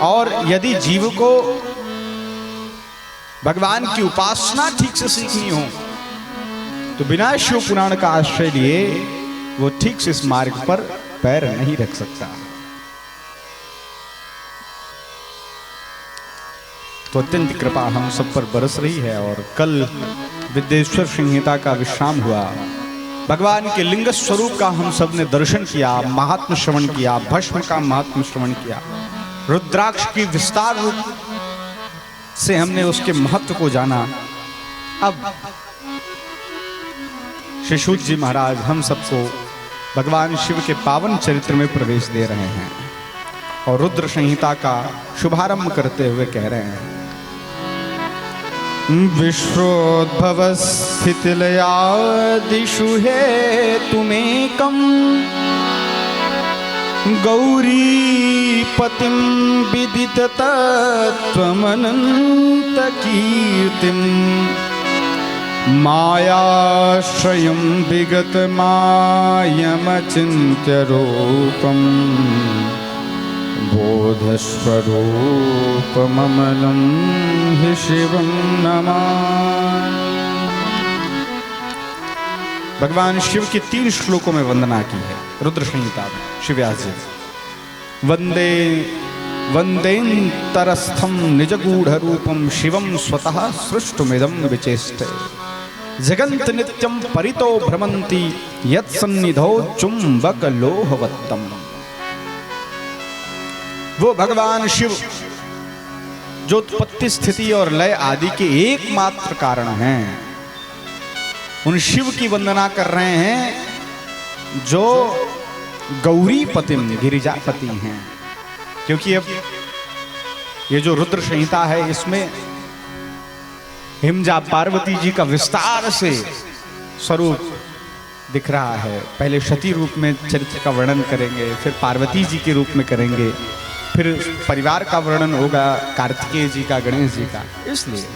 और यदि जीव को भगवान की उपासना ठीक से सीखनी हो तो बिना शिव पुराण का आश्रय लिए वो ठीक से इस मार्ग पर पैर नहीं रख सकता। तो अत्यंत कृपा हम सब पर बरस रही है और कल विद्येश्वर संहिता का विश्राम हुआ। भगवान के लिंग स्वरूप का हम सब ने दर्शन किया, महात्म श्रवण किया, भस्म का महात्म श्रवण किया, रुद्राक्ष की विस्तार रूप से हमने उसके महत्व को जाना। अब श्री सूत जी महाराज हम सबको भगवान शिव के पावन चरित्र में प्रवेश दे रहे हैं और रुद्र संहिता का शुभारंभ करते हुए कह रहे हैं, विश्वोद्भव स्थितिलयादिषु हेतुमेकं गौरीपतिं विदित तत्त्वमनंत कीर्तिं मायाश्रयं विगत मायमचिन्त्य रूपं बोधस्वरूपममलं हि शिवं नमामि। भगवान शिव की 3 श्लोकों में वंदना की है रुद्र संहिता में श्री व्यास जी। वंदे वंदेन्तरस्थं निजगूढ़ रूपम शिवम स्वतः सृष्टुमिदं विचेष्टे जगन्त नित्यं परितो भ्रमन्ति यत्सन्निधौ चुंबक लोहवत्तम। वो भगवान शिव जो उत्पत्ति स्थिति और लय आदि के एकमात्र कारण हैं, उन शिव की वंदना कर रहे हैं जो गौरीपति गिरिजापति हैं। क्योंकि अब ये जो रुद्र संहिता है इसमें हिमजा पार्वती जी का विस्तार से स्वरूप दिख रहा है। पहले सती रूप में चरित्र का वर्णन करेंगे, फिर पार्वती जी के रूप में करेंगे, फिर परिवार का वर्णन होगा कार्तिकेय जी का, गणेश जी का। इसलिए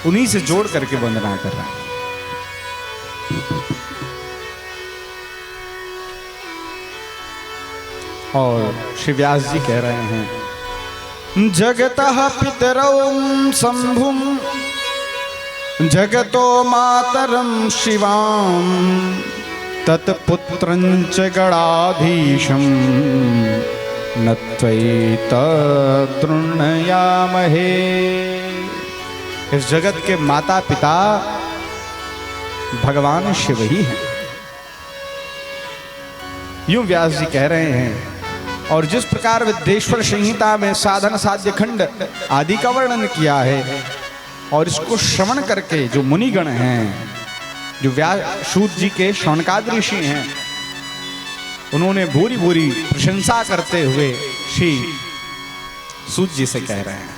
उन्हीं से जोड़ करके वंदना कर रहा है। और श्री व्यास जी कह रहे हैं, जगतः पितरौ शंभुं जगतो मातरं शिवां तत्पुत्रं च गणाधीशं न त्वयैतदृण्महे। इस जगत के माता पिता भगवान शिव ही हैं। यूं व्यास जी कह रहे हैं। और जिस प्रकार विद्येश्वर संहिता में साधन साध्य खंड आदि का वर्णन किया है और इसको श्रवण करके जो मुनिगण हैं, जो सूत जी के शौनकाद ऋषि हैं, उन्होंने भूरी भूरी प्रशंसा करते हुए श्री सूत जी से कह रहे हैं,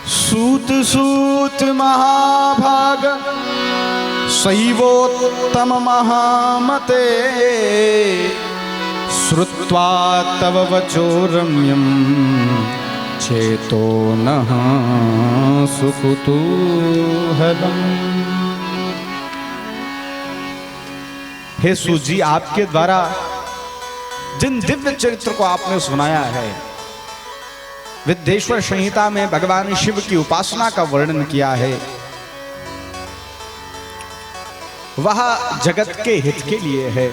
सूत सूत महाभाग शैवोत्तम महामते श्रुत्वा तव वचो रम्यं चेतो नः सुकुतूहलम्। हे सूत जी, आपके द्वारा जिन दिव्य चरित्र को आपने सुनाया है, विद्येश्वर संहिता में भगवान शिव की उपासना का वर्णन किया है, वह जगत के हित के लिए है,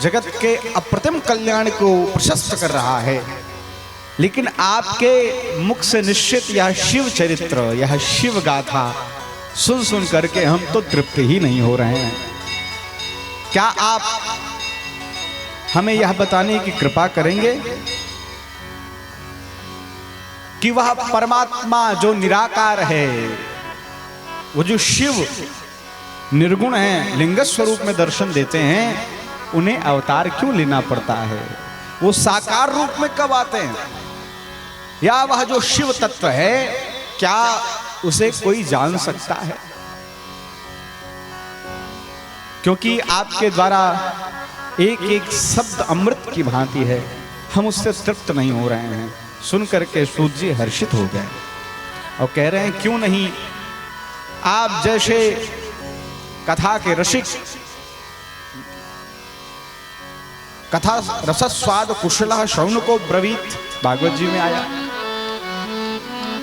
जगत के अप्रतिम कल्याण को प्रशस्त कर रहा है। लेकिन आपके मुख से निश्चित यह शिव चरित्र, यह शिव गाथा सुन सुन करके हम तो तृप्त ही नहीं हो रहे हैं। क्या आप हमें यह बताने की कृपा करेंगे कि वह परमात्मा जो निराकार है, वो जो शिव निर्गुण है, लिंग स्वरूप में दर्शन देते हैं, उन्हें अवतार क्यों लेना पड़ता है? वो साकार रूप में कब आते हैं? या वह जो शिव तत्व है, क्या उसे कोई जान सकता है? क्योंकि आपके द्वारा एक एक शब्द अमृत की भांति है, हम उससे तृप्त नहीं हो रहे हैं। सुन करके सूत जी हर्षित हो गए और कह रहे हैं, क्यों नहीं, आप जैसे कथा के रसिक कथा रसस्वाद कुशल शौनको ब्रवीत, भागवत जी में आया।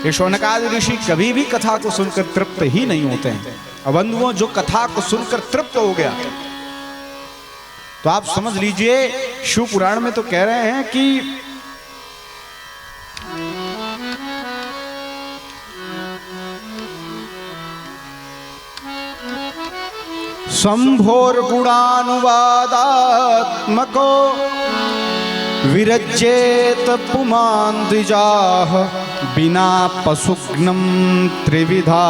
ये शौनकादि ऋषि कभी भी कथा को सुनकर तृप्त ही नहीं होते हैं। अब बंधुओं, जो कथा को सुनकर तृप्त हो गया तो आप समझ लीजिए, शिव पुराण में तो कह रहे हैं कि शंभोर गुणानुवादात्मको विरज्येत पुमान द्विजाः बिना पशुघ्नं त्रिविधा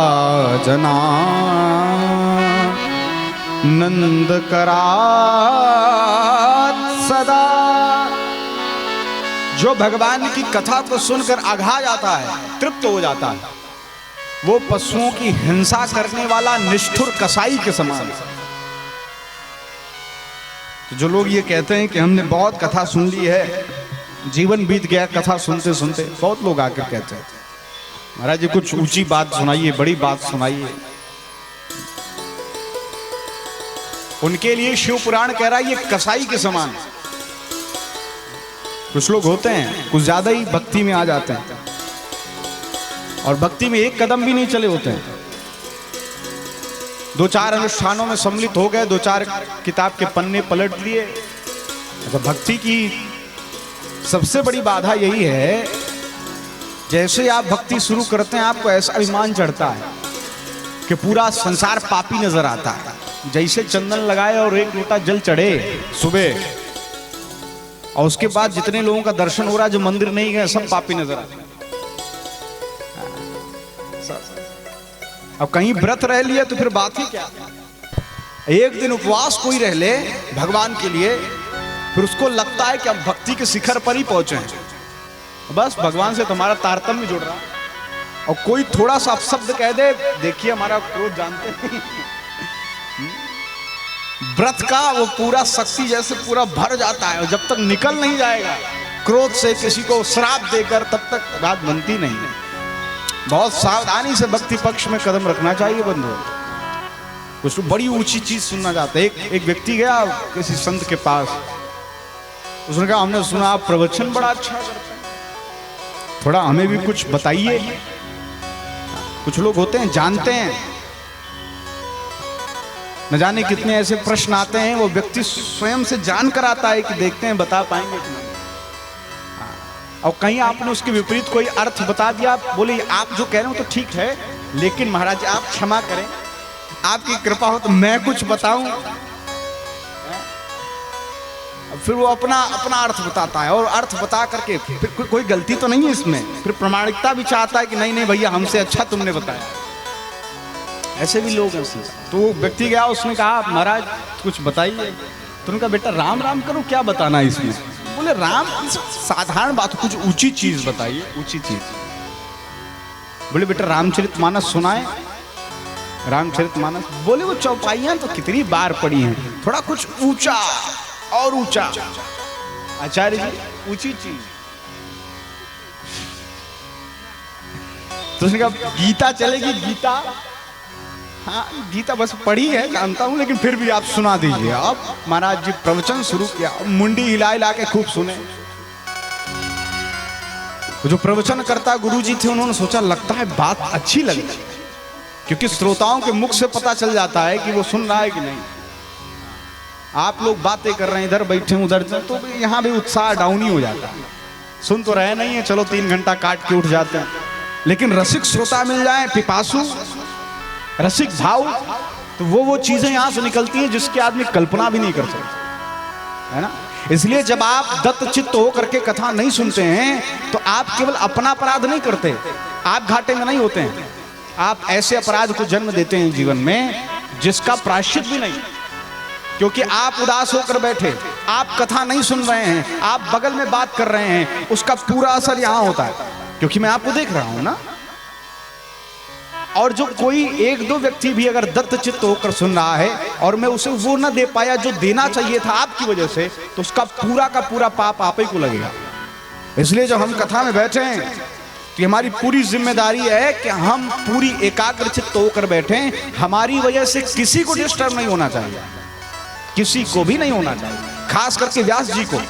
जना नंदकरात् सदा। जो भगवान की कथा को सुनकर अघा जाता है, तृप्त हो जाता है, वो पशुओं की हिंसा करने वाला निष्ठुर कसाई के समान है। तो जो लोग ये कहते हैं कि हमने बहुत कथा सुन ली है, जीवन बीत गया कथा सुनते सुनते, बहुत लोग आकर कहते हैं महाराज जी कुछ ऊंची बात सुनाइए, बड़ी बात सुनाइए। उनके लिए शिव पुराण कह रहा है ये कसाई के समान। कुछ लोग होते हैं कुछ ज्यादा ही भक्ति में आ जाते हैं और भक्ति में एक कदम भी नहीं चले होते हैं। दो चार अनुष्ठानों में सम्मिलित हो गए, दो चार किताब के पन्ने पलट लिए। अच्छा, भक्ति की सबसे बड़ी बाधा यही है, जैसे आप भक्ति शुरू करते हैं आपको ऐसा अभिमान चढ़ता है कि पूरा संसार पापी नजर आता है। जैसे चंदन लगाए और एक लोटा जल चढ़े सुबह, और उसके बाद जितने लोगों का दर्शन हो रहा है जो मंदिर नहीं गए सब पापी नजर आते हैं। अब कहीं व्रत रह लिया तो फिर बात ही क्या। एक दिन उपवास कोई रह ले भगवान के लिए, फिर उसको लगता है कि अब भक्ति के शिखर पर ही पहुंचे हैं, बस भगवान से तुम्हारा तारतम्य जुड़ रहा। और कोई थोड़ा सा अपशब्द कह दे, देखिए हमारा क्रोध जानते नहीं, व्रत का वो पूरा शक्ति जैसे पूरा भर जाता है, और जब तक निकल नहीं जाएगा क्रोध से किसी को श्राप देकर, तब तक बात बनती नहीं है। बहुत सावधानी से भक्ति पक्ष में कदम रखना चाहिए बंधु। कुछ बड़ी ऊंची चीज सुनना चाहते। एक व्यक्ति गया किसी संत के पास, उसने कहा हमने सुना आप प्रवचन बड़ा अच्छा करते हैं, थोड़ा हमें भी कुछ बताइए। कुछ लोग होते हैं जानते हैं, न जाने कितने ऐसे प्रश्न आते हैं, वो व्यक्ति स्वयं से जान कर आता है कि देखते हैं बता पाएंगे कि नहीं। और कहीं आपने उसके विपरीत कोई अर्थ बता दिया, बोले आप जो कह रहे हो तो ठीक है, लेकिन महाराज आप क्षमा करें, आपकी कृपा हो तो मैं कुछ बताऊं। फिर वो अपना अर्थ बताता है, और अर्थ बता करके फिर कोई गलती तो नहीं है इसमें, फिर प्रामाणिकता भी चाहता है कि नहीं नहीं भैया हमसे अच्छा तुमने बताया। ऐसे भी लोग हैं। तो वो व्यक्ति गया, उसने कहा महाराज कुछ बताइए। तो उन्होंने कहा बेटा राम राम करो, क्या बताना है इसमें। बोले राम साधारण बात, कुछ ऊंची चीज बताइए, ऊंची चीज। बोले बेटा रामचरितमानस सुनाए। रामचरितमानस, बोले वो चौपाइयां तो कितनी बार पढ़ी हैं, थोड़ा कुछ ऊंचा और ऊंचा। आचार्य जी ऊंची चीज। तो उसने कहा गीता चलेगी, गीता। हाँ गीता बस पढ़ी है, जानता हूं, लेकिन फिर भी आप सुना दीजिए। अब महाराज जी प्रवचन शुरू किया, मुंडी हिला हिला के खूब सुने। जो प्रवचन करता गुरुजी थे, उन्होंने सोचा लगता है बात अच्छी लगी, क्योंकि श्रोताओं के मुख से पता चल जाता है कि वो सुन रहा है कि नहीं। आप लोग बातें कर रहे हैं, इधर बैठे उधर, तो यहाँ भी उत्साह डाउन ही हो जाता है। सुन तो रहे नहीं है, चलो 3 घंटा काट के उठ जाते हैं, लेकिन रसिक श्रोता मिल जाए, पिपासु रसिक भाव, तो वो चीजें यहां से निकलती हैं जिसकी आदमी कल्पना भी नहीं कर सकता, है ना। इसलिए जब आप दत्त चित्त होकर के कथा नहीं सुनते हैं तो आप केवल अपना अपराध नहीं करते, आप घाटे में नहीं होते हैं, आप ऐसे अपराध को जन्म देते हैं जीवन में जिसका प्रायश्चित भी नहीं। क्योंकि आप उदास होकर बैठे, आप कथा नहीं सुन रहे हैं, आप बगल में बात कर रहे हैं, उसका पूरा असर यहां होता है, क्योंकि मैं आपको देख रहा हूं ना। और जो कोई 1-2 व्यक्ति भी अगर दत्त चित्त होकर सुन रहा है और मैं उसे वो न दे पाया जो देना चाहिए था आपकी वजह से, तो उसका पूरा का पूरा पाप आप ही को लगेगा। इसलिए जब हम कथा में बैठे हैं तो हमारी पूरी जिम्मेदारी है कि हम पूरी एकाग्र चित्त होकर बैठें। हमारी वजह से किसी को डिस्टर्ब नहीं होना चाहिए, किसी को भी नहीं होना चाहिए। खास करके व्यास जी को।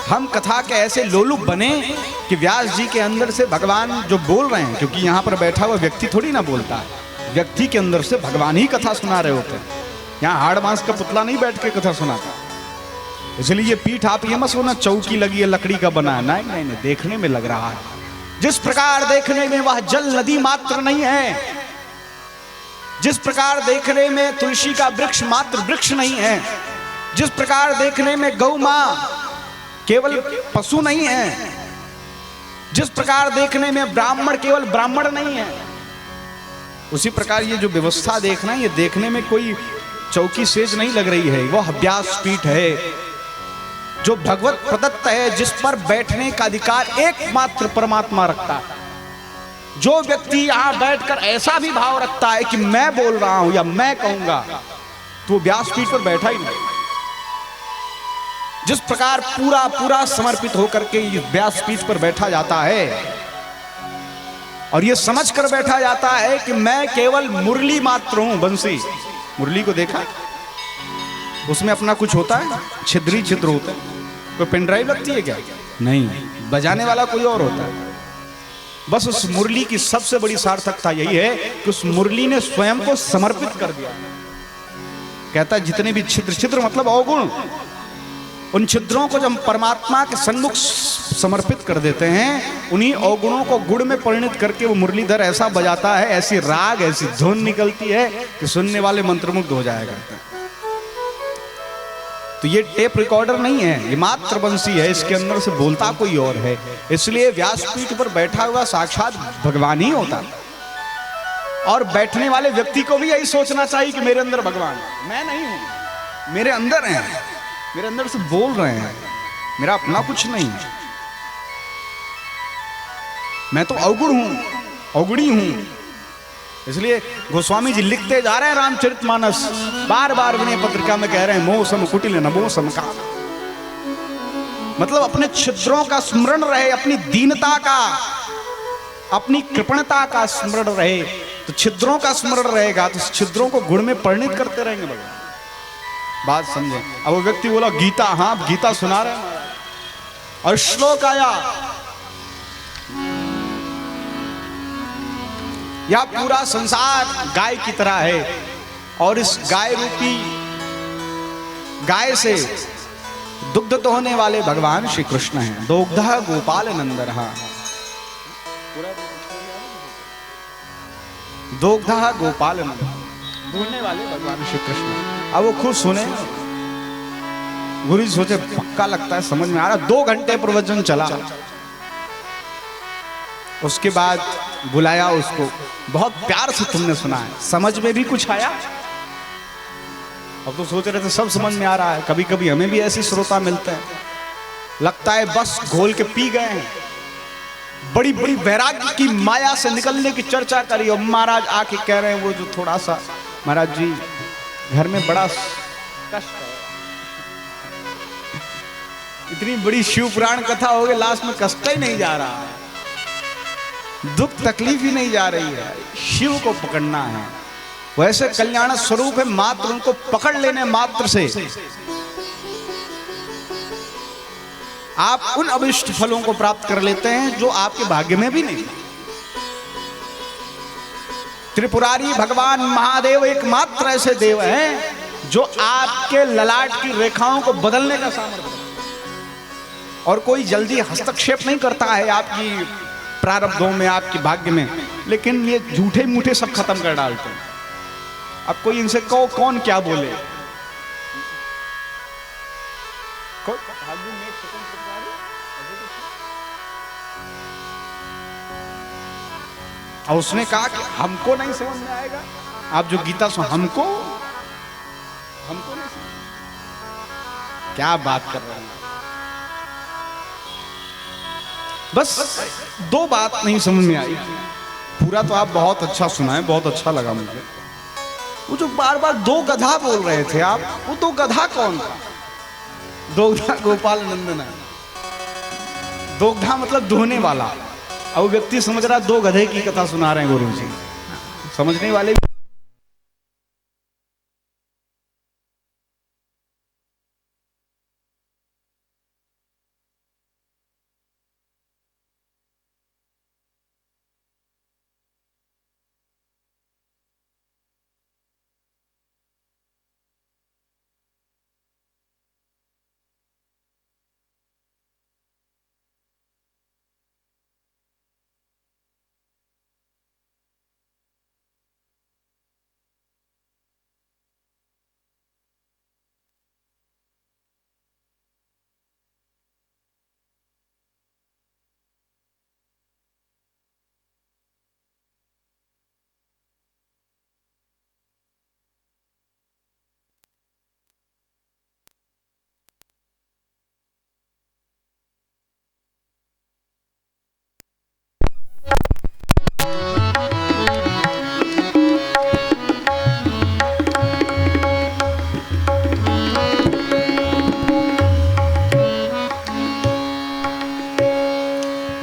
हम कथा के ऐसे लोलुप बने कि व्यास जी के अंदर से भगवान जो बोल रहे हैं, क्योंकि यहाँ पर बैठा हुआ व्यक्ति थोड़ी ना बोलता है, व्यक्ति के अंदर से भगवान ही कथा सुना रहे होते हैं। यहाँ हाड़ मांस का पुतला नहीं बैठ के कथा सुनाता। इसलिए ये पीठ आप ये मत सोना चौकी लगी है लकड़ी का बना है, नहीं नहीं नहीं, देखने में लग रहा है। जिस प्रकार देखने में वह जल नदी मात्र नहीं है, जिस प्रकार देखने में तुलसी का वृक्ष मात्र वृक्ष नहीं है, जिस प्रकार देखने में गौ मां केवल पशु नहीं है, जिस प्रकार देखने में ब्राह्मण केवल ब्राह्मण नहीं है, उसी प्रकार ये जो व्यवस्था देखना है, ये देखने में कोई चौकी सेज नहीं लग रही है। वह व्यासपीठ है जो भगवत प्रदत्त है, जिस पर बैठने का अधिकार एकमात्र परमात्मा रखता है। जो व्यक्ति यहां बैठकर ऐसा भी भाव रखता है कि मैं बोल रहा हूं या मैं कहूंगा, तो व्यासपीठ पर बैठा ही नहीं। जिस प्रकार पूरा पूरा समर्पित होकर के व्यासपीठ पर बैठा जाता है और यह समझकर बैठा जाता है कि मैं केवल मुरली मात्र हूं। बंसी मुरली को देखा, उसमें अपना कुछ होता है, छिद्री छिद्र होता है, कोई पेन ड्राइव लगती है क्या? नहीं, बजाने वाला कोई और होता है। बस उस मुरली की सबसे बड़ी सार्थकता यही है कि उस मुरली ने स्वयं को समर्पित कर दिया। कहता है जितने भी छिद्र, छिद्र मतलब अवगुण, उन छिद्रों को जब हम परमात्मा के सन्मुख समर्पित कर देते हैं, उन्हीं अवगुणों को गुण में परिणत करके वो मुरलीधर ऐसा बजाता है, ऐसी राग ऐसी धुन निकलती है कि सुनने वाले मंत्रमुग्ध हो जाएगा। तो ये टेप रिकॉर्डर नहीं है, ये मात्र बंसी है, इसके अंदर से बोलता कोई और है। इसलिए व्यासपीठ पर बैठा हुआ साक्षात भगवान ही होता। और बैठने वाले व्यक्ति को भी यही सोचना चाहिए कि मेरे अंदर भगवान है, मैं नहीं हूं, मेरे अंदर है, मेरे अंदर से बोल रहे हैं, मेरा अपना कुछ नहीं है, मैं तो अवगुण हूं, अवगुणी हूं। इसलिए गोस्वामी जी लिखते जा रहे हैं रामचरितमानस, बार बार विनय पत्रिका में कह रहे हैं मोह सम कुटिल नमो सम का, मतलब अपने छिद्रों का स्मरण रहे, अपनी दीनता का, अपनी कृपणता का स्मरण रहे। तो छिद्रों का स्मरण रहेगा तो छिद्रों को गुण में परिणित करते रहेंगे भगवान। बात समझे? अब वो व्यक्ति बोला गीता, हाँ गीता सुना रहे हैं और श्लोक आया, यह पूरा संसार गाय की तरह है और इस गाय रूपी गाय से दुग्ध तो होने वाले भगवान श्री कृष्ण हैं। दोग्धा गोपाल नंदनहा, दोग्धा गोपाल नंदन, दूहने वाले भगवान श्री कृष्ण। अब वो खुद सुने, गुरु जी सोचे पक्का लगता है समझ में आ रहा। 2 घंटे प्रवचन चला, उसके बाद बुलाया उसको, बहुत प्यार से तुमने सुना है, समझ में भी कुछ आया? अब तो सोच रहे थे सब समझ में आ रहा है। कभी कभी हमें भी ऐसे श्रोता मिलते हैं, लगता है बस घोल के पी गए हैं, बड़ी बड़ी वैराग्य की माया से निकलने की चर्चा करी और महाराज आके कह रहे हैं वो जो थोड़ा सा, महाराज जी घर में बड़ा कष्ट है, इतनी बड़ी शिव पुराण कथा हो गई, लास्ट में कष्ट ही नहीं जा रहा है, दुख तकलीफ ही नहीं जा रही है, शिव को पकड़ना है। वैसे कल्याण स्वरूप है, मात्र उनको पकड़ लेने मात्र से आप उन अभिष्ट फलों को प्राप्त कर लेते हैं जो आपके भाग्य में भी नहीं। त्रिपुरारी भगवान महादेव एकमात्र ऐसे देव हैं जो आपके ललाट की रेखाओं को बदलने का सामर्थ्य, और कोई जल्दी हस्तक्षेप नहीं करता है आपकी प्रारब्धों में, आपके भाग्य में, लेकिन ये झूठे मूठे सब खत्म कर डालते हैं। अब कोई इनसे कहो कौन क्या बोले, और उसने कहा कि हमको नहीं समझ में आएगा, आप जो गीता सुन हमको नहीं समझ, क्या बात कर रहे हैं। बस 2 बात नहीं समझ में आई, पूरा तो आप बहुत अच्छा सुनाए, बहुत अच्छा लगा मुझे। वो जो बार बार 2 गधा बोल रहे थे आप, वो 2 गधा कौन था? दोग्धा गोपाल नंदन, दोग्धा मतलब दुहने वाला। अब व्यक्ति समझ रहा 2 गधे की कथा सुना रहे हैं गुरु जी, समझने वाले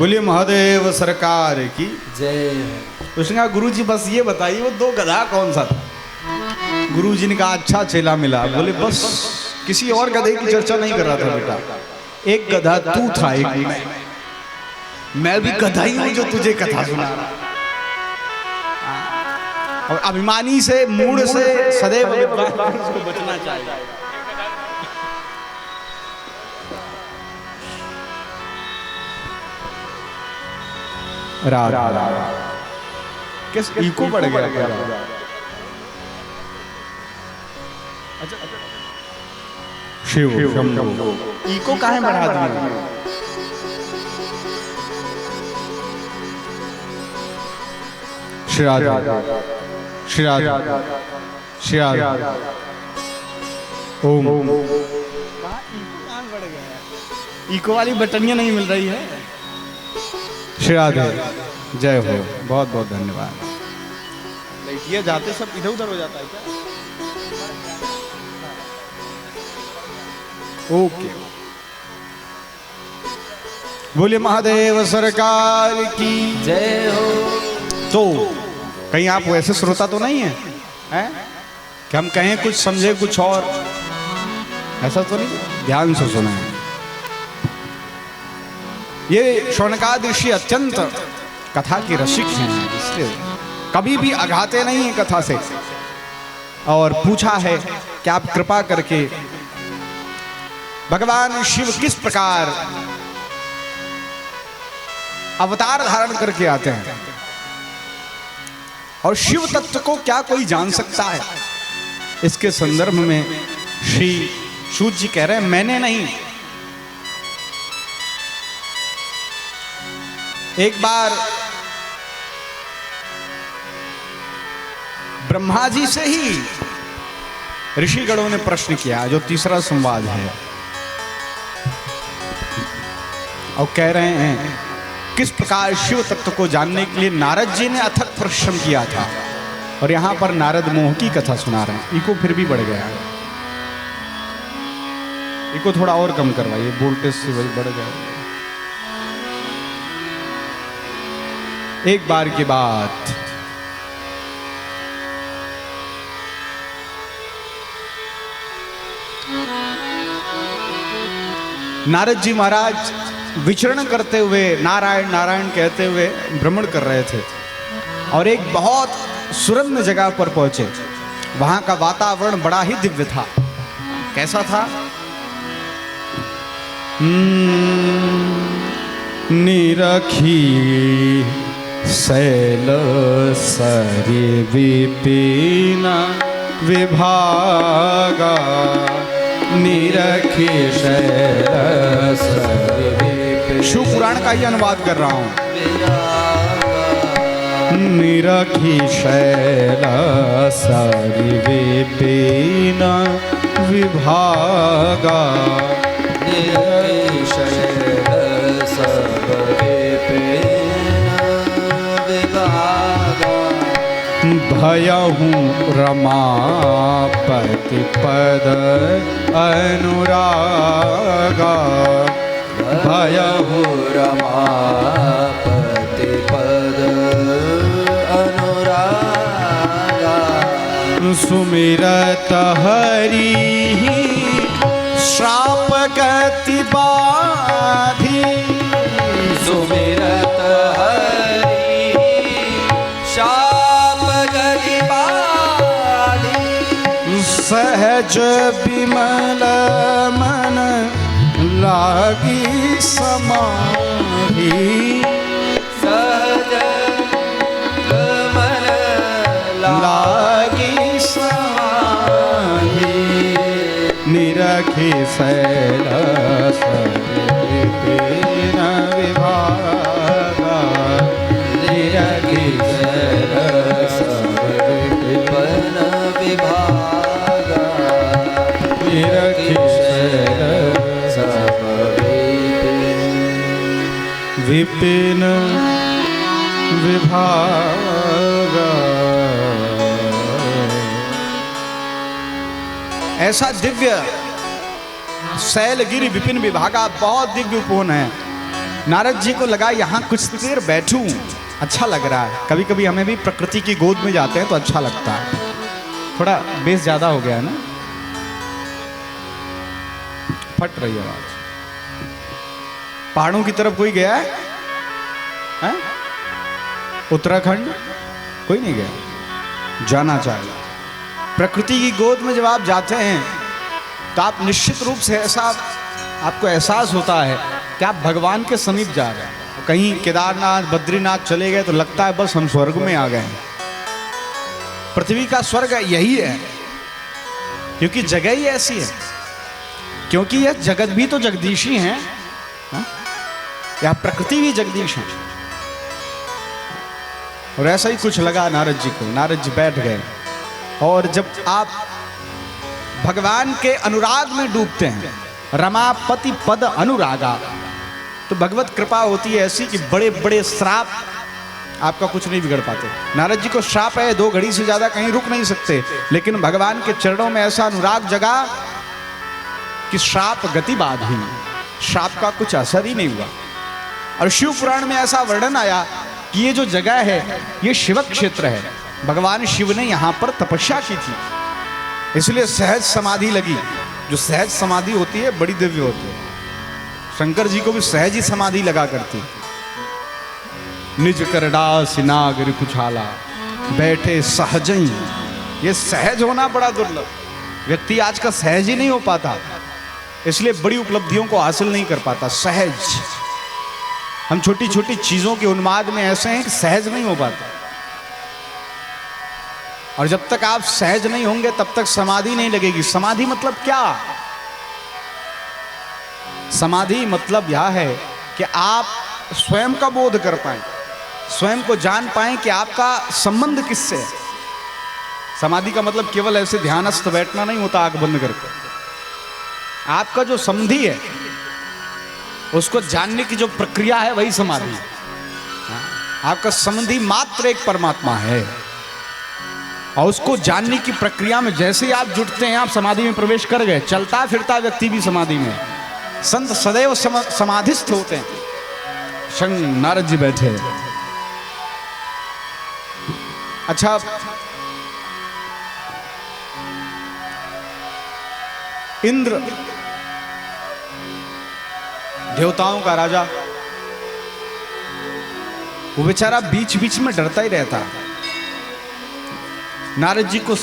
बोलिए महादेव सरकार की जय। उसने कहा गुरु जी बस ये बताइए वो 2 गधा कौन सा था? गुरु जी ने कहा अच्छा चेला मिला। बोले बस किसी और गधे की चर्चा नहीं कर रहा था बेटा, एक गधा तू था, एक मैं भी गधा ही हूं जो तुझे कथा सुना रहा। और अभिमानी से मूड से सदैव इसको बचना चाहिए। किस इको बढ़ गया? अच्छा शिव शंभू इको काहे बढ़ा दिया? श्री ओम इको वाली बटनियां नहीं मिल रही है। श्री राधे जय हो, बहुत बहुत धन्यवाद। लेकिए जाते सब इधर उधर हो जाता है क्या? ओके बोलिए महादेव सरकार की जय हो। तो कहीं आप वैसे श्रोता तो नहीं है, हैं? कि हम कहें कुछ समझे कुछ और, ऐसा तो नहीं? ध्यान से सुना है। ये शौनकादि ऋषि अत्यंत कथा के रसिक हैं, इसलिए कभी भी आघाते नहीं है कथा से। और पूछा है कि आप कृपा करके भगवान शिव किस प्रकार अवतार धारण करके आते हैं और शिव तत्व को क्या कोई जान सकता है? इसके संदर्भ में श्री सूत जी कह रहे हैं मैंने नहीं, एक बार ब्रह्मा जी से ही ऋषिगणों ने प्रश्न किया, जो तीसरा संवाद है, और कह रहे हैं किस प्रकार शिव तत्व को जानने के लिए नारद जी ने अथक परिश्रम किया था। और यहां पर नारद मोह की कथा सुना रहे हैं। इको फिर भी बढ़ गया है, इको थोड़ा और कम करवाइए, वोल्टेज से वही बढ़ गया। एक बार की बात, नारद जी महाराज विचरण करते हुए नारायण नारायण कहते हुए भ्रमण कर रहे थे और एक बहुत सुरम्य जगह पर पहुंचे। वहां का वातावरण बड़ा ही दिव्य था। कैसा था? निरखी शैल सरि विपिन विभागा, निरखी शैल सरि विपिन। शिव पुराण का ही अनुवाद कर रहा हूं। निरखी शैल सरि विपिन विभागा, निरखी शैल सरि भयहु रमापति पद अनुरागा, भयहु रमापति पद अनुरागा, सुमिरत हरि श्राप गति बाधी, सुमिरत सहज विमल मन लागी समाधि, सहज मन लागी समाधि, निरखी शैल सरि विपिन विभागा, निरखी शैल सरि विपिन विभागा, निरखी शैल सरि विपिन विभागा। ऐसा दिव्य शैलगिरि विपिन विभागा, बहुत दिव्य उपवन है। नारद जी को लगा यहाँ कुछ देर बैठूं, अच्छा लग रहा है। कभी कभी हमें भी प्रकृति की गोद में जाते हैं तो अच्छा लगता है। थोड़ा बेस ज्यादा हो गया है ना, फट रही है आवाज। पहाड़ों की तरफ कोई गया है? उत्तराखंड कोई नहीं गया, जाना चाहिए। प्रकृति की गोद में जब आप जाते हैं तो आप निश्चित रूप से ऐसा आपको एहसास होता है कि आप भगवान के समीप जा रहे हैं। कहीं केदारनाथ बद्रीनाथ चले गए तो लगता है बस हम स्वर्ग में आ गए हैं। पृथ्वी का स्वर्ग यही है, क्योंकि जगह ही ऐसी है। क्योंकि यह जगत भी तो जगदीशी है, यह प्रकृति भी जगदीश है। और ऐसा ही कुछ लगा नारद जी को। नारद जी बैठ गए और जब आप भगवान के अनुराग में डूबते हैं, रमापति पद अनुरागा, तो भगवत कृपा होती है ऐसी कि बड़े बड़े श्राप आपका कुछ नहीं बिगड़ पाते। नारद जी को श्राप है, 2 घड़ी से ज्यादा कहीं रुक नहीं सकते, लेकिन भगवान के चरणों में ऐसा अनुराग जगा कि श्राप गति बाधी, श्राप का कुछ असर ही नहीं हुआ। और शिव पुराण में ऐसा वर्णन आया कि ये जो जगह है ये शिव क्षेत्र है। भगवान शिव ने यहाँ पर तपस्या की थी, इसलिए सहज समाधि लगी। जो सहज समाधि होती है बड़ी दिव्य होती है। शंकर जी को भी सहज ही समाधि लगा करती। निज करडास नागर कुछाला बैठे सहजई, ये सहज होना बड़ा दुर्लभ। व्यक्ति आज का सहज ही नहीं हो पाता, इसलिए बड़ी उपलब्धियों को हासिल नहीं कर पाता। सहज, हम छोटी छोटी चीजों के उन्माद में ऐसे हैं कि सहज नहीं हो पाता। और जब तक आप सहज नहीं होंगे तब तक समाधि नहीं लगेगी। समाधि मतलब क्या? समाधि मतलब यह है कि आप स्वयं का बोध कर पाएं, स्वयं को जान पाएं कि आपका संबंध किससे है। समाधि का मतलब केवल ऐसे ध्यानस्थ बैठना नहीं होता आंख बंद करके। आपका जो संबंधी है उसको जानने की जो प्रक्रिया है वही समाधि है। आपका संबंधी मात्र एक परमात्मा है, और उसको जानने की प्रक्रिया में जैसे ही आप जुटते हैं आप समाधि में प्रवेश कर गए। चलता फिरता व्यक्ति भी समाधि में है। संत सदैव समाधिस्थ होते हैं। शंकर नारद जी बैठे। अच्छा, इंद्र देवताओं का राजा, वो बेचारा बीच बीच में डरता ही रहता। नारद जी को